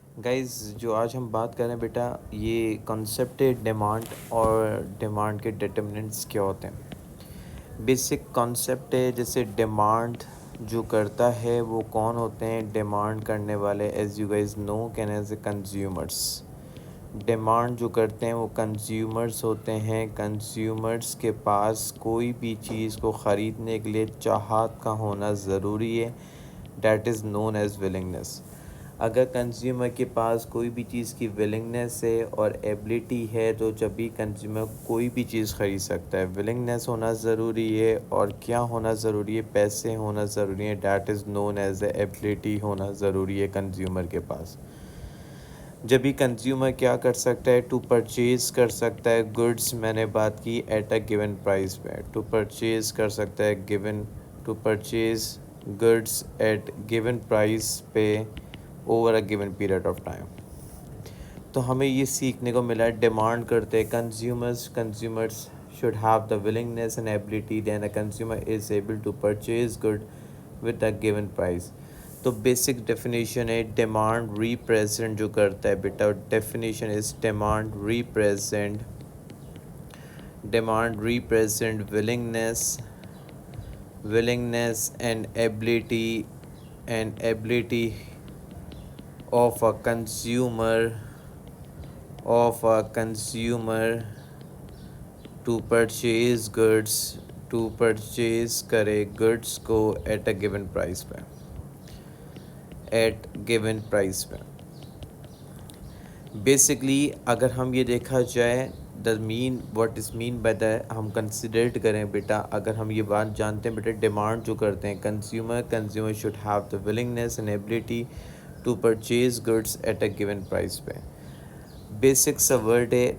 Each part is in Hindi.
गाइस जो आज हम बात कर रहे हैं बेटा, ये कॉन्सेप्ट है डिमांड और डिमांड के डिटर्मिनेंट्स क्या होते हैं। बेसिक कॉन्सेप्ट है, जैसे डिमांड जो करता है वो कौन होते हैं। डिमांड करने वाले as you guys know can as a consumers. Demand जो करते हैं वो कंज्यूमर्स होते हैं। कंज्यूमर्स के पास कोई भी चीज़ को ख़रीदने के लिए चाहत का होना ज़रूरी है। That is known as willingness. अगर कंज्यूमर के पास कोई भी चीज़ की विलिंगनेस है और एबिलिटी है तो जब भी कंज्यूमर कोई भी चीज़ ख़रीद सकता है। विलिंगनेस होना ज़रूरी है और क्या होना ज़रूरी है, पैसे होना ज़रूरी है। That is known as a ability होना ज़रूरी है कंज्यूमर के पास। जब भी कंज्यूमर क्या कर सकता है, टू परचेज़ कर सकता है गुड्स। मैंने बात की एट अ गिवन प्राइस पे, टू परचेज़ कर सकता है given, to purchase goods at given price पे over a given period of time. तो हमें ये सीखने को मिला है, डिमांड करते हैं consumers should have the willingness and ability, then a consumer is able to purchase good with a given price. तो बेसिक डेफिनेशन है डिमांड रिप्रेजेंट जो करता है बेटा। Definition is demand represent willingness and ability of a consumer to purchase करे गुड्स को एट अ गिवन प्राइस पे। बेसिकली अगर हम ये देखा जाए, the mean what is mean by the, हम कंसिडर्ड करें बेटा, अगर हम ये बात जानते हैं बेटा, डिमांड जो करते हैं consumer should have the willingness and ability to purchase goods at a given price पे। बेसिक सा वर्ड है।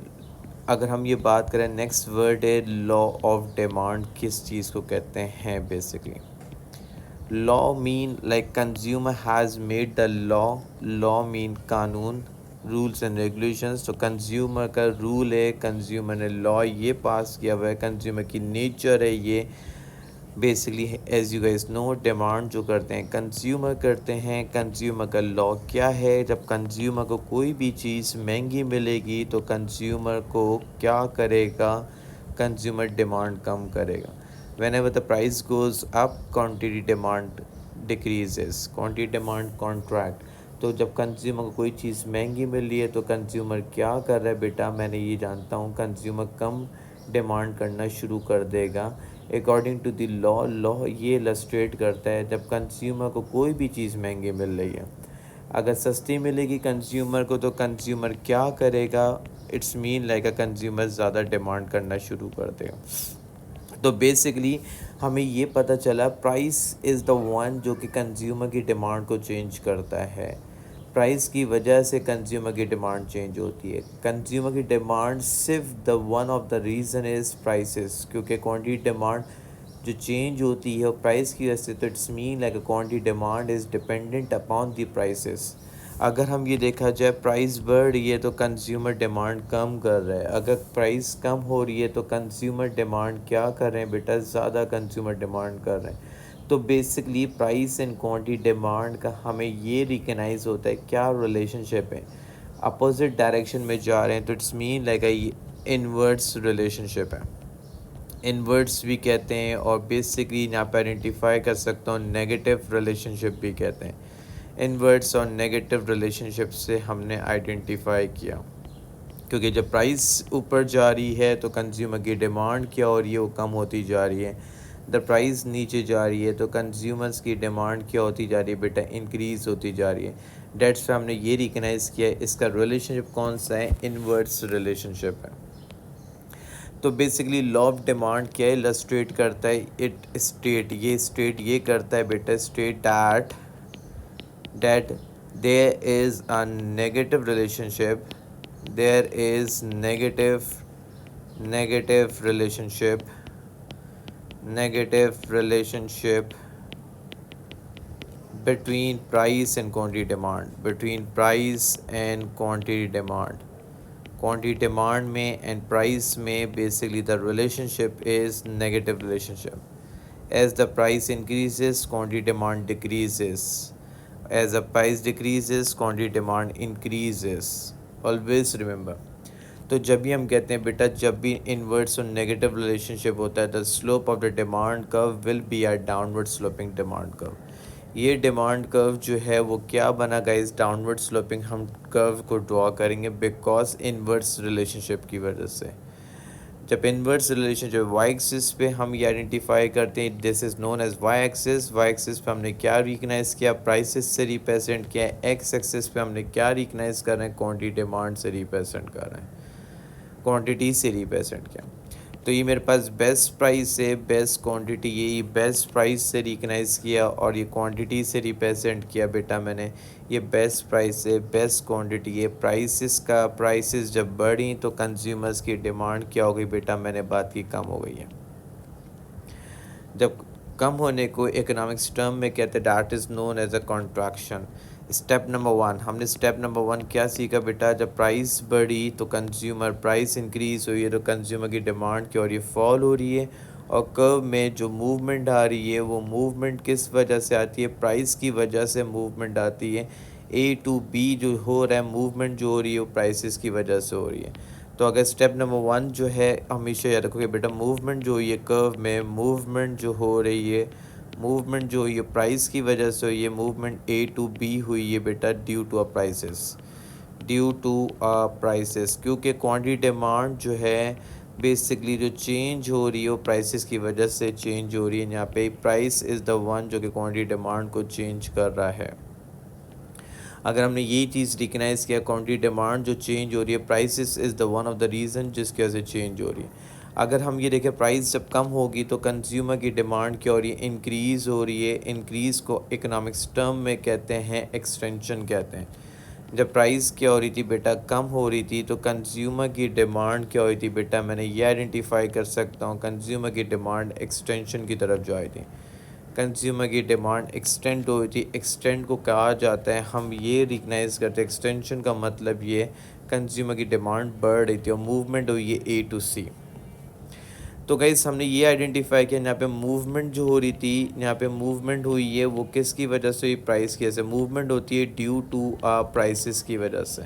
अगर हम ये बात करें, नेक्स्ट वर्ड है लॉ ऑफ डिमांड। किस चीज़ को कहते हैं basically? Law mean like consumer has made the law mean कानून, रूल्स एंड रेगुलेशंस। तो कंज्यूमर का रूल है, कंज्यूमर ने लॉ ये पास किया हुआ है, कंज्यूमर की नेचर है ये। Basically as you guys know, demand जो करते हैं कंज्यूमर करते हैं। कंज्यूमर का लॉ क्या है? जब कंज्यूमर को कोई भी चीज़ महंगी मिलेगी तो कंज्यूमर को क्या करेगा? कंज्यूमर डिमांड कम करेगा। whenever the price goes up, quantity demand decreases, quantity demand contract। तो जब कंज्यूमर को कोई चीज़ महंगी मिल रही है तो कंज्यूमर क्या कर रहा है बेटा? मैंने ये जानता हूँ, कंज्यूमर कम डिमांड करना शुरू कर देगा। अकॉर्डिंग टू द लॉ ये इलस्ट्रेट करता है, जब कंज्यूमर को कोई भी चीज़ महंगी मिल रही है, अगर सस्ती मिलेगी कंज्यूमर को तो कंज्यूमर क्या करेगा? It's mean like a consumer ज़्यादा डिमांड करना शुरू कर देगा। तो बेसिकली हमें ये पता चला, प्राइस इज़ द वन जो कि कंज्यूमर की डिमांड को चेंज करता है। प्राइस की वजह से कंज्यूमर की डिमांड चेंज होती है। कंज्यूमर की डिमांड सिर्फ the one of the reason is prices, क्योंकि क्वांटिटी डिमांड जो चेंज होती है प्राइस की वजह से। तो it's mean like a quantity demand is dependent upon the prices. अगर हम ये देखा जाए, प्राइस बढ़ रही है तो कंज्यूमर डिमांड कम कर रहा है। अगर प्राइस कम हो रही है तो कंज्यूमर डिमांड क्या कर रहे हैं बेटा? ज़्यादा कंज्यूमर डिमांड कर रहे हैं। तो basically price and quantity demand का हमें ये रिकग्नाइज होता है क्या रिलेशनशिप है। अपोजिट डायरेक्शन में जा रहे हैं तो it's mean like inverse relationship है, इनवर्ट्स भी कहते हैं। और बेसिकली यहाँ पर आइडेंटिफाई कर सकता हूँ नेगेटिव रिलेशनशिप भी कहते हैं। इनवर्ट्स और नेगेटिव रिलेशनशिप से हमने आइडेंटिफाई किया, क्योंकि जब प्राइस ऊपर जा रही है तो कंज्यूमर की डिमांड क्या हो रही है? वो कम होती जा रही है। द प्राइस नीचे जा रही है तो कंज्यूमर्स की डिमांड क्या होती जा रही है बेटा? इंक्रीज़ होती जा रही है। डेट्स पे हमने ये रिकग्नाइज़ किया, इसका रिलेशनशिप कौन सा है? इनवर्स रिलेशनशिप है। तो बेसिकली लॉ ऑफ डिमांड क्या इलस्ट्रेट करता है? स्टेट ये करता है बेटा, state that there is a negative relationship, there is negative relationship between price and quantity demand, quantity demand में एंड प्राइस में basically the relationship is negative relationship. As the price increases quantity demand decreases. As a price decreases quantity demand increases, always remember. तो जब भी हम कहते हैं बेटा, जब भी इनवर्स और नेगेटिव रिलेशनशिप होता है, the slope of the demand curve will be a downward sloping demand curve. ये डिमांड कर्व जो है वो क्या बना गाइस, डाउनवर्ड स्लोपिंग हम कर्व को ड्रॉ करेंगे बिकॉज इनवर्स रिलेशनशिप की वजह से। जब इनवर्स रिलेशनशिप वाई एक्सिस पे हम ये आइडेंटिफाई करते हैं, this is known as Y axis. Y axis पे हमने क्या रिकग्नाइज किया, प्राइसेस से रिप्रेजेंट किया है। एक्स एक्सिस पे हमने क्या रिकग्नाइज कर रहे हैं, क्वांटिटी डिमांड से रिप्रेजेंट कर रहे हैं, क्वांटिटी से रिप्रेजेंट किया। तो ये मेरे पास बेस्ट प्राइस है, बेस्ट क्वांटिटी, ये बेस्ट प्राइस से रिकग्नाइज किया और ये क्वांटिटी से रिप्रेजेंट किया बेटा मैंने। ये बेस्ट प्राइस है, बेस्ट क्वांटिटी, ये प्राइसेस जब बढ़ी तो कंज्यूमर्स की डिमांड क्या हो गई बेटा, मैंने बात की, कम हो गई है। जब कम होने को इकोनॉमिक्स टर्म में कहते हैं, that is known as a contraction. Step number 1, हमने स्टेप नंबर 1 क्या सीखा बेटा, जब प्राइस बढ़ी तो कंज्यूमर, प्राइस इंक्रीज हुई है तो कंज्यूमर की डिमांड क्या हो रही है, फॉल हो रही है। और कर्व में जो मूवमेंट आ रही है वो मूवमेंट किस वजह से आती है, प्राइस की वजह से मूवमेंट आती है। ए टू बी जो हो रहा है मूवमेंट जो हो रही है वो प्राइसेस की वजह से हो रही है। तो अगर स्टेप नंबर 1 जो है, हमेशा याद रखोगे बेटा, मूवमेंट जो हुई है कर्व में, मूवमेंट जो हो रही है, मूवमेंट जो हुई है प्राइस की वजह से हुई है, मूवमेंट ए टू बी हुई है बेटा due to a prices, due to a prices. क्योंकि क्वांटिटी डिमांड जो है बेसिकली जो चेंज हो रही है वो प्राइसेस की वजह से चेंज हो रही है। यहाँ पे प्राइस इज़ द वन जो कि क्वांटिटी डिमांड को चेंज कर रहा है। अगर हमने यही चीज़ रिकग्नाइज़ किया, क्वांटिटी डिमांड जो चेंज हो रही है, prices is the one of the reason जिसकी वजह से चेंज हो रही है। अगर हम ये देखें, प्राइस जब कम होगी तो कंज्यूमर की डिमांड क्या हो रही है, इंक्रीज़ हो रही है। इंक्रीज़ को इकोनॉमिक्स टर्म में कहते हैं एक्सटेंशन कहते हैं। जब प्राइस क्या हो रही थी बेटा, कम हो रही थी, तो कंज्यूमर की डिमांड क्या हो रही थी बेटा, मैंने ये आइडेंटिफाई कर सकता हूँ, कंज्यूमर की डिमांड एक्सटेंशन की तरफ जो आई थी। कंज्यूमर की डिमांड एक्सटेंड हुई थी। एक्सटेंड को कहा जाता है, हम ये रिकग्नाइज करते हैं, एक्सटेंशन का मतलब ये कंज्यूमर की डिमांड बढ़ रही थी और मूवमेंट हुई है ए टू सी। तो गाइस हमने ये आइडेंटिफाई किया, यहाँ पे मूवमेंट जो हो रही थी, यहाँ पे मूवमेंट हुई है वो किसकी वजह से हुई, प्राइस की वजह से मूवमेंट होती है, ड्यू टू आ प्राइसेस की वजह से।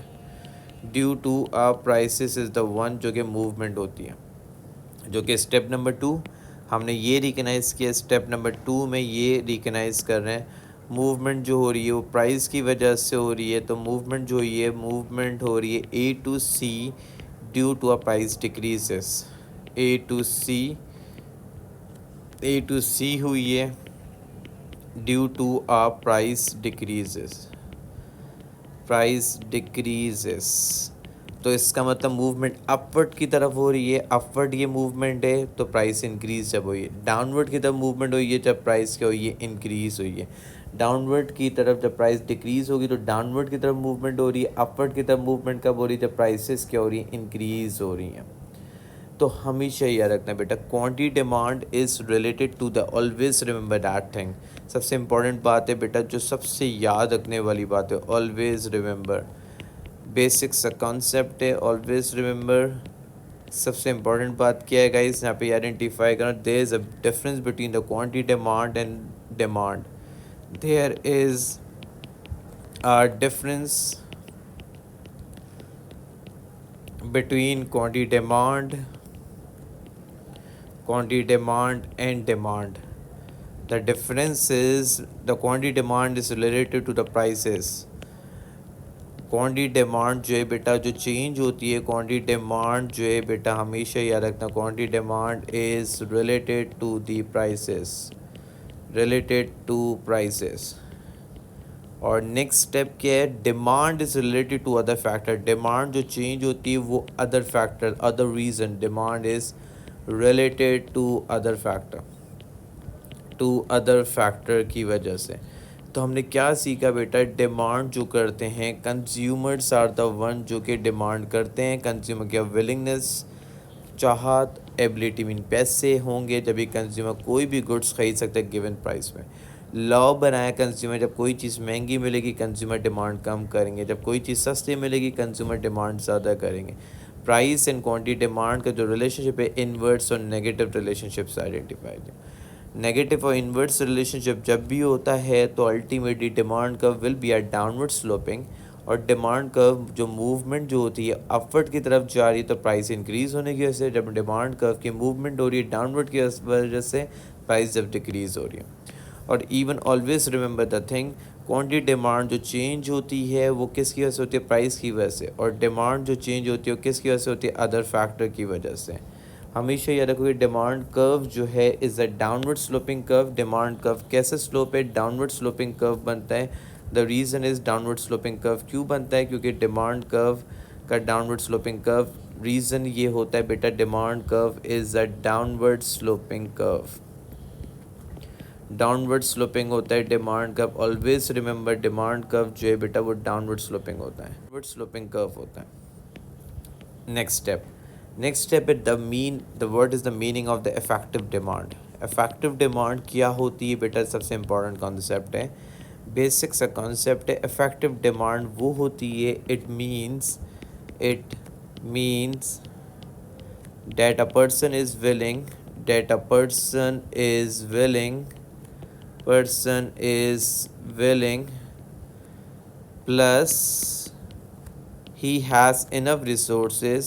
Due to a prices is the one जो कि मूवमेंट होती है, जो कि स्टेप नंबर 2 हमने ये रिकग्नाइज़ किया। स्टेप नंबर 2 में ये रिकग्नाइज़ कर रहे हैं, मूवमेंट जो हो रही है वो प्राइस की वजह से हो रही है। तो मूवमेंट जो हुई है, मूवमेंट हो रही है A to C due to a price decreases. A to C हुई है due to a price decreases, price decreases. तो इसका मतलब मूवमेंट अपवर्ड की तरफ हो रही है, अपवर्ड ये मूवमेंट है तो प्राइस इंक्रीज जब हुई है। डाउनवर्ड की तरफ मूवमेंट हुई है जब प्राइस क्या हुई है, इंक्रीज हुई है। डाउनवर्ड की तरफ जब प्राइस डिक्रीज होगी तो डाउनवर्ड की तरफ मूवमेंट हो रही है। अपवर्ड की तरफ मूवमेंट कब हो रही है, जब प्राइसेस क्या हो रही है, इंक्रीज हो रही हैं। तो हमेशा याद रखना बेटा, quantity demand is related to the, always remember that thing. सबसे इंपॉर्टेंट बात है बेटा, जो सबसे याद रखने वाली बात है, ऑलवेज रिमेंबर, बेसिक सा कॉन्सेप्ट है, ऑलवेज रिमेंबर। सबसे इम्पॉर्टेंट बात क्या है गाइस, यहाँ पे आइडेंटिफाई करना, there is a difference between the quantity demand and demand. There is a difference between quantity demand and demand. The difference is the quantity demand is related to the prices. Quantity demand जो है बेटा, जो चेंज होती है, क्वांटिटी डिमांड जो है बेटा, हमेशा याद रखना, quantity demand is related to the prices, related to prices. और नेक्स्ट स्टेप क्या है, demand is related to other factor. Demand जो चेंज होती है वो other factor, other reason, demand is related to other factor, to other factor की वजह से। तो हमने क्या सीखा बेटा, डिमांड जो करते हैं कंज्यूमर्स आर द वन जो कि डिमांड करते हैं। कंज्यूमर की विलिंगनेस, चाहत, एबिलिटी मीन पैसे होंगे जब भी कंज्यूमर कोई भी गुड्स खरीद सकता है गिवन प्राइस में। लॉ बनाया कंज्यूमर, जब कोई चीज़ महंगी मिलेगी कंज्यूमर डिमांड कम करेंगे, जब कोई चीज़ सस्ती मिलेगी कंज्यूमर डिमांड ज़्यादा करेंगे। प्राइस एंड क्वांटिटी डिमांड का जो रिलेशनशिप है, इन्वर्स और नेगेटिव रिलेशनशिप्स आइडेंटिफाई किया। नेगेटिव और इन्वर्स रिलेशनशिप जब भी होता है तो ultimately demand curve will be a downward sloping, और डिमांड कर्व जो मूवमेंट जो होती है अपवर्ड की तरफ जा रही है तो प्राइस इंक्रीज़ होने की वजह से, जब डिमांड कर्व की मूवमेंट हो रही है डाउनवर्ड की वजह से प्राइस जब डिक्रीज़ हो रही है। और even always remember the thing, quantity demand जो चेंज होती है वो किसकी वजह से होती है, प्राइस की वजह से, और डिमांड जो चेंज होती है वो किसकी वजह से होती है, अदर फैक्टर की वजह से। हमेशा याद रखो कि डिमांड कर्व जो है is a downward sloping curve. Demand curve कैसे स्लोप है, डाउनवर्ड स्लोपिंग कर्व बनता है। The reason is downward sloping curve क्यों बनता है, क्योंकि डिमांड कर्व का डाउनवर्ड स्लोपिंग कर्व, रीज़न ये होता है बेटा, demand curve is a downward sloping curve. Downward sloping होता है demand curve. Always remember demand curve जो है बेटा वो डाउनवर्ड स्लोपिंग होता है, डाउनवर्ड स्लोपिंग कर्व होता है। नेक्स्ट स्टेप है the mean, the word is the meaning of the effective demand. Effective demand क्या होती है बेटा, सबसे इंपॉर्टेंट कॉन्सेप्ट है, बेसिक सा कॉन्सेप्ट है। इफेक्टिव डिमांड वो होती है, it means that a person is willing that a person is willing plus he has enough resources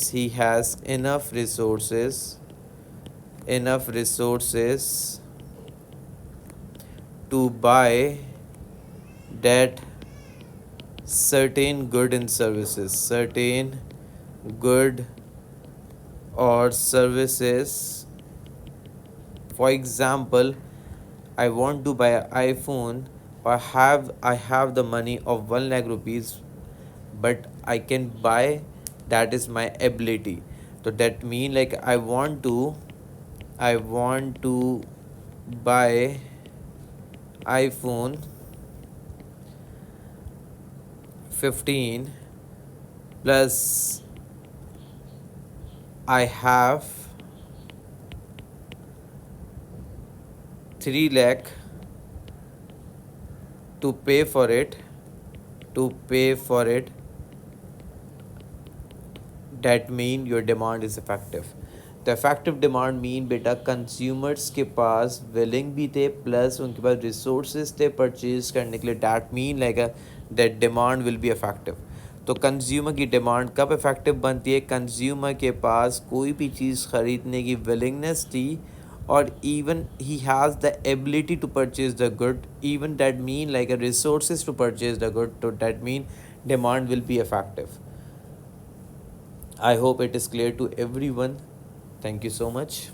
to buy that certain good or services. For example, I want to buy an iPhone, or I have the money of 1 lakh rupees, but I can buy, that is my ability. So that mean like I want to buy iPhone 15 plus I have 3 lakh to pay for it, that mean your demand is effective. तो इफेक्टिव डिमांड मीन बेटा कंज्यूमर्स के पास विलिंग भी थे प्लस उनके पास रिसोर्सेज थे परचेज करने के लिए, that mean like that demand will be effective. तो कंज्यूमर की डिमांड कब इफेक्टिव बनती है, कंज्यूमर के पास कोई भी चीज़ ख़रीदने की विलिंगनेस थी और even he has the ability to purchase the good, even that mean like a resources to purchase the good, so that mean demand will be effective. I hope it is clear to everyone. Thank you so much.